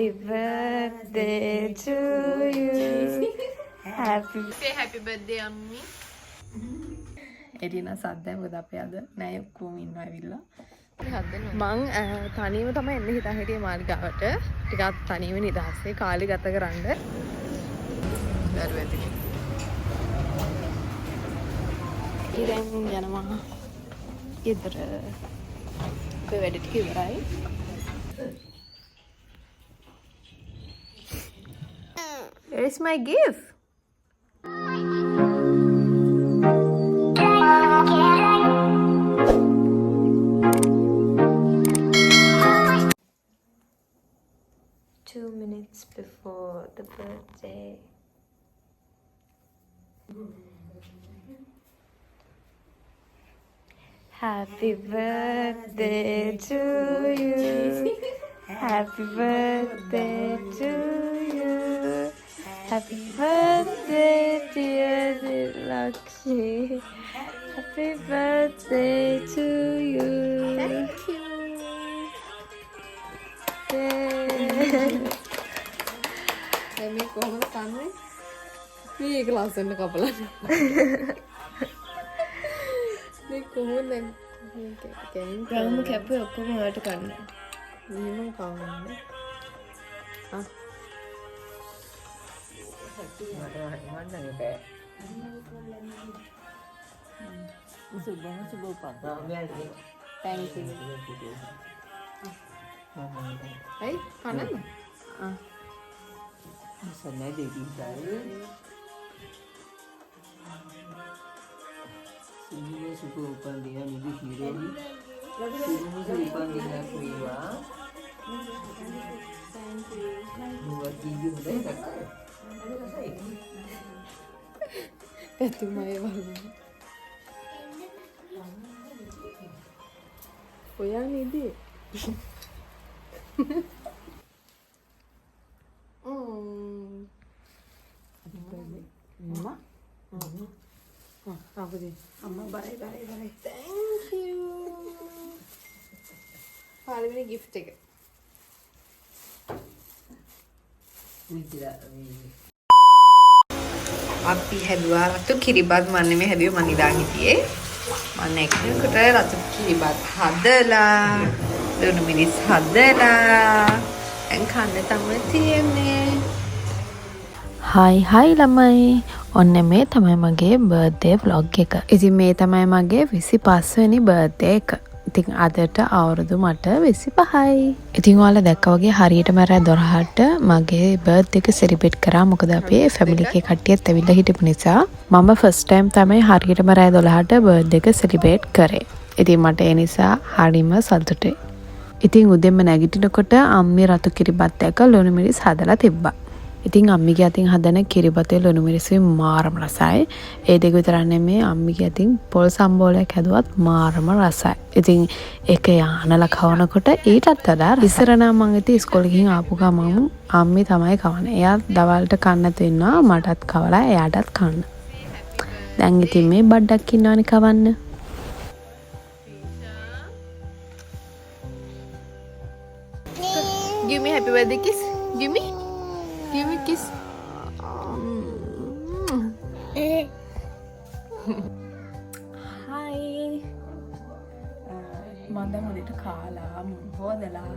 Happy birthday to you. Say happy birthday අම්මි. එරිනා සද්දයි මොකද අපේ අද නෑ ඔක්කොම ඉන්නවා ඇවිල්ලා. මං තනියම තමයි එන්න හිතා හිටියේ මාලිගාවට. ටිකක් තනියම නිදහසේ කාලේ ගත කරන්න. දරුවෙක්. ඉතින් යනවා. ගෙදර. අපේ වැඩ ටික ඉවරයි. Where is my gift? Minutes before the birthday. Happy birthday to you. Happy birthday to you. Happy birthday dear Lakshmi. Happy birthday to you. Thank you. මේ කොහොමද කන්නේ? මේ එක ලස්සන කපලා. මේ කොහොමද ගම් කැපුවේ ඔක්කොම වලට කන්න. නියම කවන්නේ. ආ. Thank you. Hey, kanan? Ah. Sana devi saya. Sini suka upan dia ni hero ni. Sini suka upan dia kuiwa. Buat video dah tak? Ada saya. එතුමයි වගේ. ඔයා නේද? Mama. Apa dia? Amma bye bye bye. Thank you. පළවෙනි gift එක. Ni tidak ni. අපි හැදුවා රතු කිරිබත් මම නෙමෙයි හැදුවේ මම නිදාගෙන හිටියේ. මම එක්කෙනෙකුට රතු කිරිබත් හදලා ලුණු මිරිස් හදලා දැන් කන්න තමයි තියෙන්නේ. හයි ළමයි. ඔන්න මේ තමයි මගේ බර්ත්ඩේ vlog එක. ඉතින් මේ තමයි මගේ 25 වෙනි බර්ත්ඩේ එක. ඉතින් අදට අවුරුදු මට 25යි. ඉතින් ඔයාලා දැක්කා වගේ හරියටම රෑ 12ට මගේ බර්ත්ඩේ එක සෙලිබ්‍රේට් කරා. මොකද අපේ ෆැමිලි එකේ කට්ටියත් ඇවිල්ලා හිටපු නිසා මම ෆස්ට් ටයිම් තමයි හරියටම රෑ 12ට බර්ත්ඩේ එක සෙලිබ්‍රේට් කරේ. ඉතින් මට ඒ නිසා හරිම සතුටුයි. ඉතින් උදෙන්ම නැගිටිනකොට අම්මේ රතු කිරිබත් එක්ක ලුණු මිරිස් හදලා තිබ්බා. ඉතින් අම්මිගේ අතින් හදන කිරිබතේ ලුණු මිරිසුයි මාරම රසයි. ඒ දෙක විතර නෙමෙයි අම්මිගේ අතින් පොල් සම්බෝලයක් හැදුවත් මාරම රසයි. ඉතින් ඒක යානලා කවනකොට ඊටත් වඩා ඉස්සර නම් මම ඉතින් ඉස්කෝලේ ගිහින් ආපු ගමන් අම්මි තමයි කවන්නේ. එයා දවල්ට කන්න දෙන්නවා මටත් කවලා එයාටත් කන්න. දැන් ඉතින් මේ බඩක් ඉන්නවනේ කවන්න. Give me happy birthday kiss. Give me. Give me kiss. Hi. මම දැන් උදේට කාලා හොදලා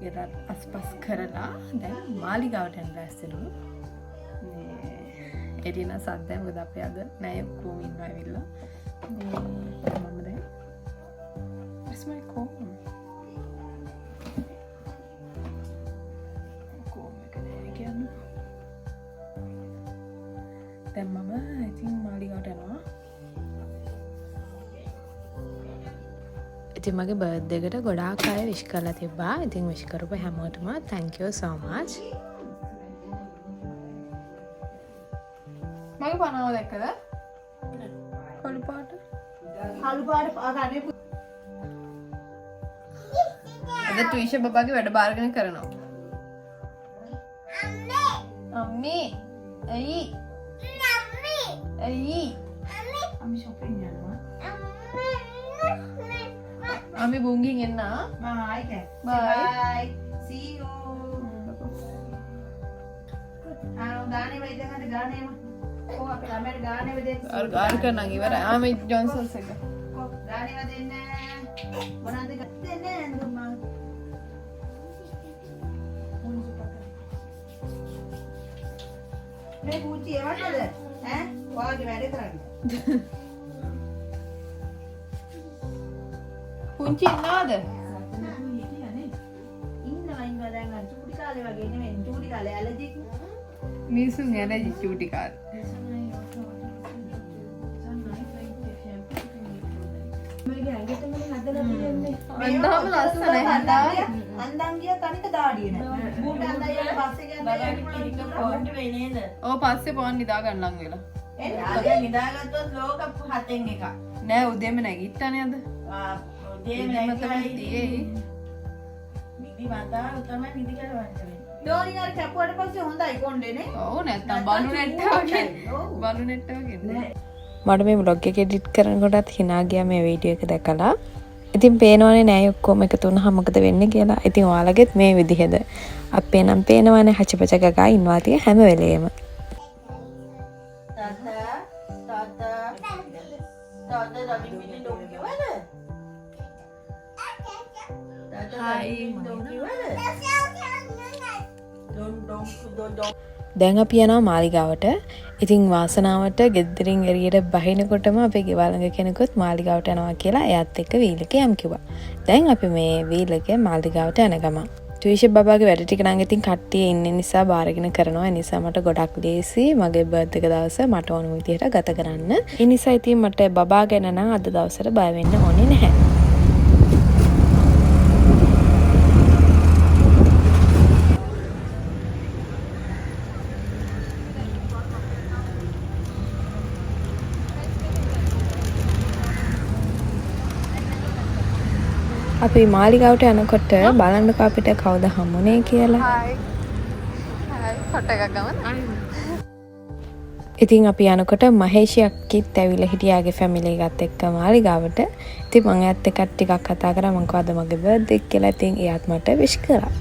ඉරත් අස්පස් කරලා දැන් මාලිගාවට යන්න දැස්සලු. මේ එරිනා සද්දයි මොකද අපේ අද නෑ ඔක්කොම ඉන්නවා ඇවිල්ලා. මේ මම දැන් Where's my comb? දැන් මම ඉතින් මාලිගාවට යනවා. ඉතින් මගේ බර්ත්ඩේ එකට ගොඩාක් අය විශ් කරලා තිබ්බා. ඉතින් විශ් කරපු හැමෝටම thank you so much. මගේ පනාව දැක්කද? කළු පාට. අද ට්විෂ බබාගේ වැඩ බාරගෙන කරනවා. අම්මේ. ඇයි? ඇයි? Ami shopping යනවා. Ami bunging එන්න. Bye. Bye. Bye. See you. ගාන කරනවා ඉවරයි. ආ මේ ජොන්සන්ස් එක. මේ පුංචි එවන්නද ඈ ඔයාගේ වැඩ කරන්නේ පුංචි ඉන්නවද? ඉන්නවා දැන් අර චූටි කාලේ වගේ නෙමෙයි චූටි කාලේ ඇලර්ජික් මිනිසුන් ඇලර්ජි චූටි කාලේ. මගේ ඇඟට මම හදලා තියෙන්නේ අන්දාම ලස්සනයි හදාගෙන. අන්දන් ගියා තනික දාඩිය නෑ මූට අන්දයියට පස්සේ ගියා පොන්ට වෙන්නේ නේද ඔව් පස්සේ පොන් නිදා ගන්න ලඟ වෙලා. එන්නේ නිදාගත්තොත් ලෝක 7න් එකක් නෑ උදේම නැගිට්ටානේ අද. උදේම තමයි තියෙයි. නිදි වතාව තමයි නිදි කරවන්නේ ඩෝනියර් කැපුවට පස්සේ හොඳයි කොණ්ඩේනේ ඔව් නැත්තම් බලු නෙට්ට වගේ. බලු නෙට්ට වගේ නේ. මට මේ vlog එක edit කරනකොටත් hina ගියා මේ වීඩියෝ එක දැකලා. ඉතින් පේනවනේ නෑ ඔක්කොම එකතු වුණාම මොකද වෙන්නේ කියලා. ඉතින් ඔයාලගෙත් මේ විදිහද අපේ නම් පේනවනේ හචපච ගගා ඉන්නවා තිය හැම වෙලේම. දැන් අපි යනවා මාලිගාවට. ඉතින් වාසනාවට ගෙදරින් එළියට බහිනකොටම අපේ ගෙවල් ළඟ කෙනෙකුත් මාලිගාවට යනවා කියලා එයාත් එක්ක වීලක යම් කිව්වා. දැන් අපි මේ වීලක මාලිගාවට යන ගමන් ට්විෂන් බබාගේ වැඩ ටික නම් ඉතින් කට්ටිය ඉන්න නිසා බාරගෙන කරනවා. ඒ නිසා මට ගොඩක් ලේසි මගේ බර්ත් එක දවස මට ඕන විදිහට ගත කරන්න. ඒ නිසා ඉතින් මට බබා ගැන නම් අද දවසට බය වෙන්න ඕනේ නැහැ. අපි මාලිගාවට යනකොට බලන්නකෝ අපිට කවුද හම්බුනේ කියලා. හායි. හායි ෆොටෝ එකක් ගමන්. ඉතින් අපි යනකොට මහේෂි අක්කිත් ඇවිල්ලා හිටියාගේ ෆැමිලි එකත් එක්ක මාලිගාවට. ඉතින් මම එයාත් එක්ක ටිකක් කතා කරා. මම කිව්වා අද මගේ බර්ත්ඩේ කියලා. ඉතින් එයාත් මට විශ් කරා.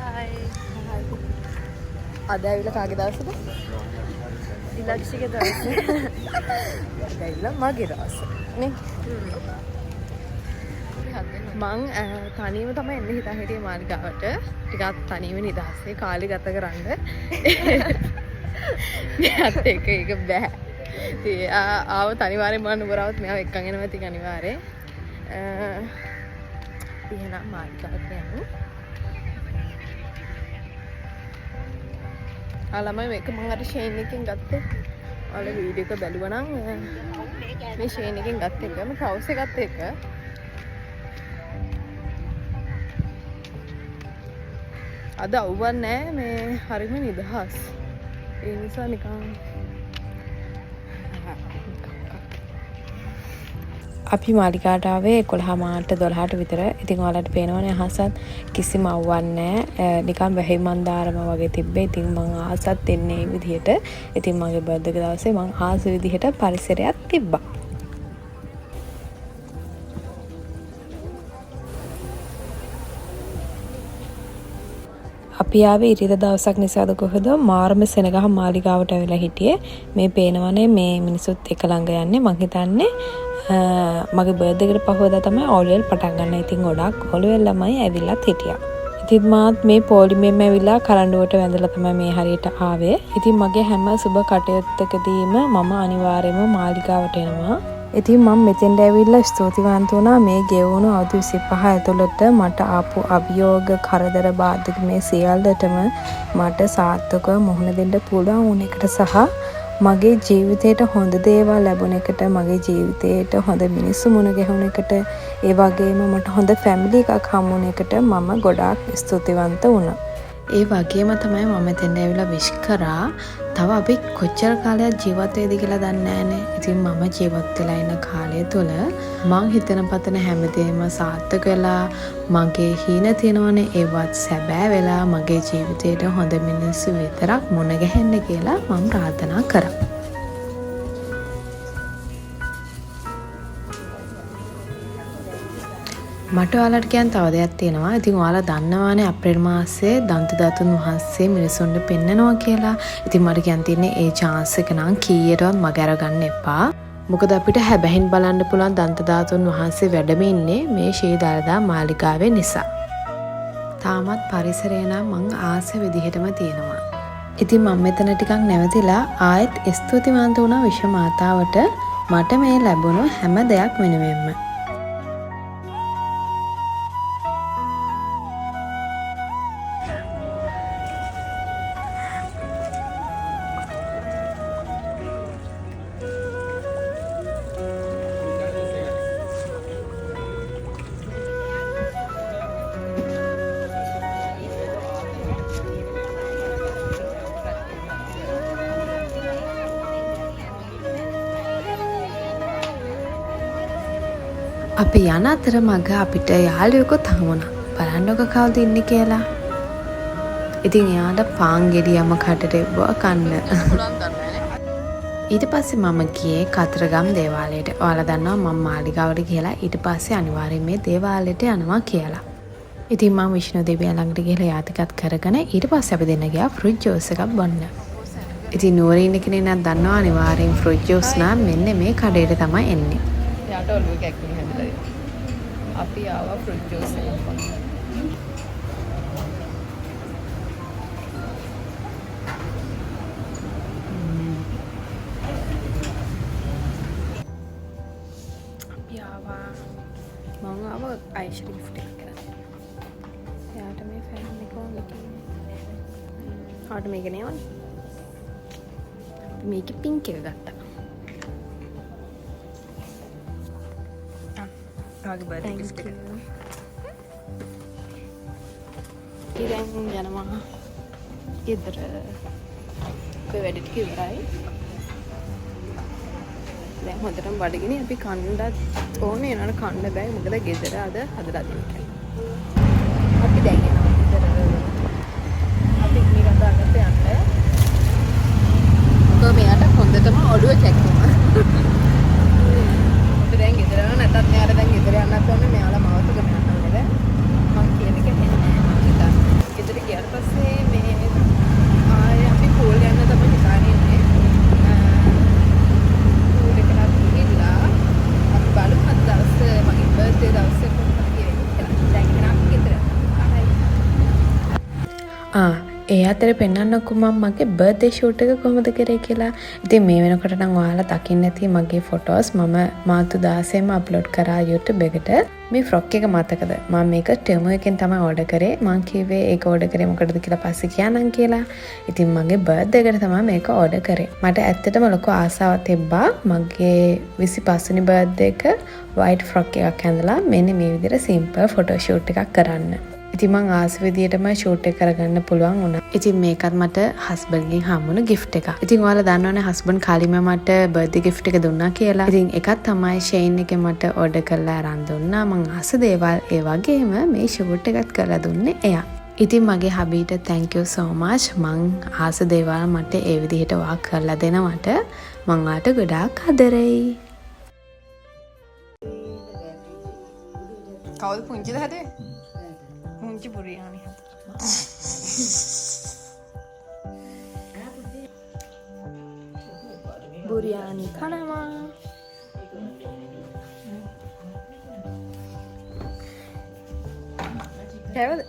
හායි. අද ඇවිල්ලා කාගේ දවසද? ඉලක්ෂිගේ දවසේ. අද ඇවිල්ලා මගේ දවස. නේ? මං තනියම තමයි එන්න හිතා හිටියේ මාලිගාවට. ටිකක් තනියම නිදහසේ කාලේ ගත කරන්න. මෙයාත් එක්ක ඒක බෑ. ඉතින් ආව තනිවාරයෙන් මම නුඹරවත් මෙයාව එක්කන් එනවා ඉතින් අනිවාර්යෙන්. එහෙනම් මාලිගාවට යමු. ළමයි මේක මම අර ෂේන් එකෙන් ගත්තේ. ඔයාලා වීඩියෝ එක බැලුවා නම් මේ ෂේන් එකෙන් ගත්ත එක මේ ට්‍රවුස් එකත් එක්ක අද අවුවන් නෑ මේ හරිම නිදහස්. ඒ නිසා නිකන් අපි මාලිගාවට ආවේ 11 මාට 12ට විතර. ඉතින් ඔයාලට පේනවනේ අහසත් කිසිම අවුවක් නෑ. නිකන් වැහි මන්දාරම වගේ තිබ්බේ. ඉතින් මං ආසත් එන්නේ මේ විදිහට. ඉතින් මගේ බර්ත්ඩේ දවසේ මං ආස විදිහට පරිසරයක් තිබ්බා. අපි ආවේ ඉරිදා දවසක් නිසාද කොහෙද මාර්ම සෙනගහ මාලිගාවට ඇවිල්ලා හිටියේ. මේ පේනවනේ මේ මිනිසුත් එක ළඟ යන්නේ. මං හිතන්නේ මගේ බර්ත්ඩේ එකට පහුවදා තමයි ඕලියල් පටන් ගන්න. ඉතින් ගොඩක් ඕලියල් ළමයි ඇවිල්ලාත් හිටියා. ඉතින් මාත් මේ පොලිමෙන්ම ඇවිල්ලා කරඬුවට වැඳලා තමයි මේ හරියට ආවේ. ඉතින් මගේ හැම සුබ කටයුත්තකදීම මම අනිවාර්යයෙන්ම මාලිගාවට එනවා. ඉතින් මම මෙතෙන්ට ඇවිල්ලා ස්තුතිවන්ත වුණා මේ ගෙවුණු අවුරුදු 25 ඇතුළත මට ආපු අභියෝග කරදර බාධක මේ සියල්ලටම මට සාර්ථකව මුහුණ දෙන්න පුළුවන් වුණ එකට සහ මගේ ජීවිතේට හොඳ දේවල් ලැබුණ එකට මගේ ජීවිතේට හොඳ මිනිස්සු මුණ ගැහුණ එකට ඒ වගේම මට හොඳ ෆැමිලි එකක් හම්බුන එකට මම ගොඩාක් ස්තුතිවන්ත වුණා. ඒ වගේම තමයි මම මෙතෙන්ට ඇවිල්ලා විශ් කරා තව අපි කොච්චර කාලයක් ජීවත් වෙයිද කියලා දන්නේ නැහනේ. ඉතින් මම ජීවත් වෙලා ඉන්න කාලය තුල මං හිතන පතන හැමදේම සාර්ථක වෙලා මගේ හීන තියෙනවනේ ඒවත් සැබෑ වෙලා මගේ ජීවිතේට හොඳ මිනිස්සු විතරක් මුණ ගැහෙන්න කියලා මම ප්‍රාර්ථනා කරා. මට ඔයාලට කියන්න තව දෙයක් තියෙනවා. ඉතින් ඔයාලා දන්නවානේ අප්‍රේල් මාසයේ දන්ත ධාතුන් වහන්සේ මිනිසුන්ට පෙන්නනවා කියලා. ඉතින් මට කියන්න තියෙන්නේ ඒ chance එක නම් කීයටවත් මග අරගන්න එපා. මොකද අපිට හැබැහින් බලන්න පුළුවන් දන්ත ධාතුන් වහන්සේ වැඩම ඉන්නේ මේ ශ්‍රී දළදා මාලිගාවේ නිසා. තාමත් පරිසරය නම් මං ආස විදිහටම තියෙනවා. ඉතින් මම මෙතන ටිකක් නැවතිලා ආයෙත් ස්තුතිවන්ත වුණා විශ්ව මාතාවට මට මේ ලැබුණු හැම දෙයක් වෙනුවෙන්ම. අපි යන අතර මග අපිට යාළුවෙකුත් හමුණා. බලන්නකො කවුද ඉන්නේ කියලා. ඉතින් එයාට පාන් ගෙඩියම කටට එව්වා කන්න. ඊට පස්සේ මම ගියේ කතරගම් දේවාලයට. ඔයාලා දන්නවා මම මාලිගාවට ගිහලා ඊට පස්සේ අනිවාර්යයෙන් මේ දේවාලයට යනවා කියලා. ඉතින් මම විෂ්ණු දෙවියන් ළඟට ගිහලා යාතිකත් කරගෙන ඊට පස්සේ අපි දෙන්න ගියා ෆෘට් ජූස් එකක් බොන්න. ඉතින් නුවර ඉන්න කෙනෙක් නම් දන්නවා අනිවාර්යෙන් ෆෘට් ජූස් නම් මෙන්න මේ කඩේට තමයි එන්නේ. යාට ඔළුව කැක්කුම් හැදලා අපි ආවා ෆෘට් ජූස් එකක් බොන්න. අපි ආවා මම ආවා අයිස් ලිෆ්ට් එක කරන්න. එයාට මේ ෆෑන් එක ඕනේ තියෙන්නේ. ආට මේක නේ ඕනේ. මේක පින්ක් එක ගත්තා. ආගේ බර්ත්ඩේ ගිෆ්ට් එක. ඉතින් යනවා ගෙදර. කොයි වැඩ ටික ඉවරයි. දැන් හොඳටම බඩගිනි අපි කන්නත් ඕනේ නේද කන්න බෑ මොකද ගෙදර අද හදලා දෙන්නේ. අපි දැන් යනවා ගෙදර. අපි නිකන් දාගත්ත යන්න. මොකද මෙයාට හොඳටම ඔළුව චැක්කුවා. දැන් ගෙදර නැතත් මෙයාට දැන් ගෙදර යන්නත් ඕනේ මෙයාලා මාවතකට යන්න ඕනේ. මං කියන එක හෙන්නේ නැහැ. ගෙදර ගියාට පස්සේ මේ ආයේ අපි පූල් යන්න තමයි හිතාගෙන ඉන්නේ. පූල් එකට ගිහිල්ලා අපි බලමු අද දවසේ මගේ බර්ත්ඩේ දවසේ කොහොමද කියලා. දැන් නම් ගෙදර. ඒ අතර පෙන්වන්නකෝ මම මගේ බර්ත්ඩේ ෂූට් එක කොහොමද කරේ කියලා. ඉතින් මේ වෙනකොට නම් ඔයාලා දකින්න ඇති මගේ ෆොටෝස් මම මාර්තු 16ම අප්ලෝඩ් කරා YouTube එකට. මේ ෆ්‍රොක් එක මතකද? මම මේක ටෙමු එකෙන් තමයි ඕඩර් කරේ. මං කිව්වේ ඒක ඕඩර් කරේ මොකටද කියලා පස්සේ කියන්නම් කියලා. ඉතින් මගේ බර්ත්ඩේ එකට තමයි මේක ඕඩර් කරේ. මට ඇත්තටම ලොකු ආසාවක් තිබ්බා මගේ 25 වෙනි බර්ත්ඩේ එක white ෆ්‍රොක් එකක් ඇඳලා මෙන්න මේ විදිහට සිම්පල් ෆොටෝ ෂූට් එකක් කරන්න. ඉතින් මං ආස විදියටම ෂූට් එක කරගන්න පුළුවන් වුණා. ඉතින් මේකත් මට හස්බන්ඩ්ගෙන් හම්බුණු gift එකක්. ඉතින් ඔයාලා දන්නවනේ හස්බන්ඩ් කාලිම මට බර්ත්ඩේ gift එක දුන්නා කියලා. ඉතින් එකක් තමයි ෂෙයින් එකේ මට ඕඩර් කරලා අරන් දුන්නා. මං ආස දේවල් ඒ වගේම මේ ෂූට් එකත් කරලා දුන්නේ එයා. ඉතින් මගේ හබීට thank you so much. මං ආස දේවල් මට ඒ විදිහට වාක් කරලා දෙනවට මං ආට ගොඩාක් ආදරෙයි. කවුද පුංචිද හැදේ? පුංචි බුරියානි බුරියානි කනවා. කෑවද?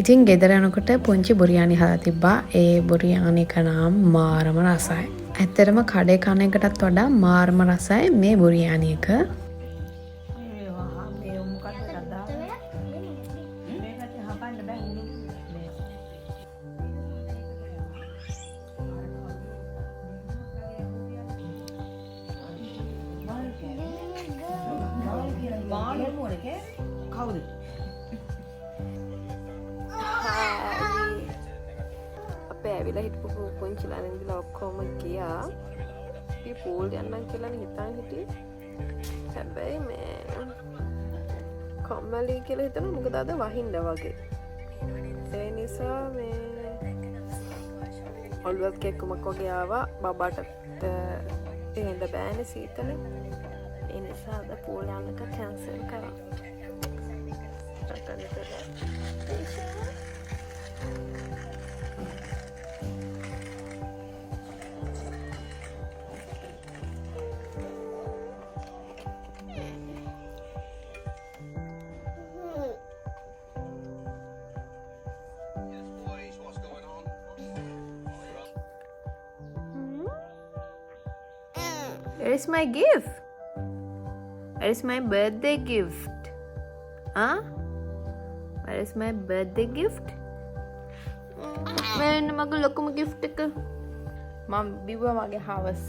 ඉතින් ගෙදර යනකොට පුංචි බුරියානි හදලා තිබ්බා. ඒ බුරියානි එක නම් මාරම රසයි. ඇත්තටම කඩේ කන එකටත් වඩා මාරම රසයි මේ බුරියානි එක. කවුද? අපේ ඇවිල්ලා හිටපු පුංචිලා ඉඳලා ඔක්කොම ගියා. අපි පූල් යන්න කියලා හිතාන හිටියේ. හැබැයි මේ කම්මැලි කියලා හිතනවා මොකද අද වහින්න වගේ. ඒ නිසා මේ ඔල්වත් කෙක්කුමක් වගේ ආවා බබාටත් එහෙඳ බෑනේ සීතලේ. ඒ නිසා අද පූල් යන්නක කැන්සල් කරා. Where is my gift? Where is my birthday gift? Huh? Where is my birthday gift? Where is my ලොකුම gift එක? මම බිව්වා මගේ හවස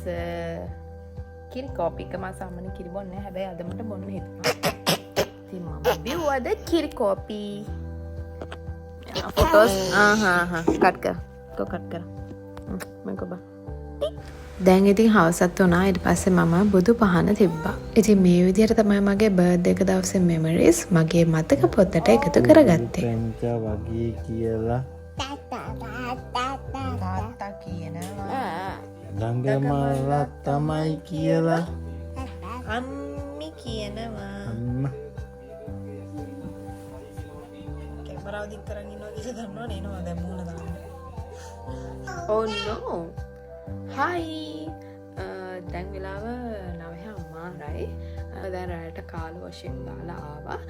කිරි කෝපි එක. මම සාමාන්‍ය කිරි බොන්නේ නැහැ. හැබැයි අද මට බොන්න හිතුණා. ඉතින් මම බිව්වාද කිරි කෝපි. Photos? Cut කර. Go cut කර. මම කොබා. දැන් ඉතින් හවසත් වුණා. ඊට පස්සේ මම බුදු පහන තිබ්බා. ඉතින් මේ විදිහට තමයි මගේ බර්ත්ඩේ එක දවසේ මෙමරිස් මගේ මතක පොතට එකතු කරගත්තේ. පෙන්චා වගේ කියලා තාත්තා කියනවා. ළඟමරක් තමයි කියලා අම්මි කියනවා. අම්මා කැමරාව දික් කරන් ඉන්නවා කියලා දන්නව නේනවා දැන් මූණ දාන්න. Oh no. Hi. දැන් වෙලාව 9 අමාරයි. දැන් රාට කාල වශයෙන් දාලා ආවා.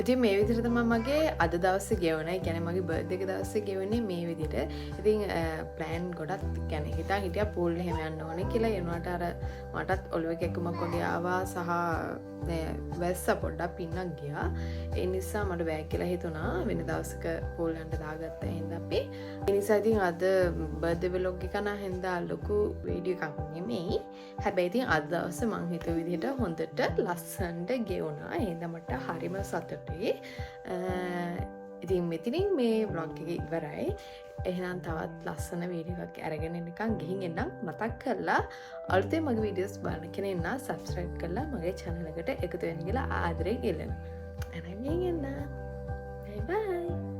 ඉතින් මේ විදිහට තමයි මගේ අද දවසේ ගෙවුණා. ඒ කියන්නේ මගේ බර්ත්ඩේ එක දවසේ ගෙවුනේ මේ විදිහට. ඉතින් ප්ලෑන් ගොඩක් කියන්නේ හිතා හිටියා පූල් එහෙම යන්න ඕනේ කියලා. ඒ වුණාට අර මටත් ඔළුවේ කැක්කුමක් වගේ ආවා සහ වැස්ස පොඩ්ඩක් පින්නක් ගියා. ඒ නිසා මට බෑ කියලා හිතුණා. වෙන දවසක පූල් යන්න දාගත්තා හින්දා අපි. ඒ නිසා ඉතින් අද බර්ත්ඩේ ව්ලොග් එක නා හින්දා ලොකු වීඩියෝ එකක් නෙමෙයි. හැබැයි ඉතින් අද දවසේ මං හිතුව විදිහට හොඳට ලස්සනට ගෙවුණා. ඒ හින්දා මට හරිම සතුටුයි. ඉතින් මෙතනින් මේ vlog එක ඉවරයි. එහෙනම් තවත් ලස්සන වීඩියෝ එකක් අරගෙන එනකන් ගිහින් එන්නම්. මතක් කරලා අලුතෙන් මගේ වීඩියෝස් බලන්න කෙනෙක් නම් subscribe කරලා මගේ channel එකට එකතු වෙන්න කියලා ආදරේ ඉල්ලනවා. එහෙනම් ගිහින් එන්න. Bye bye.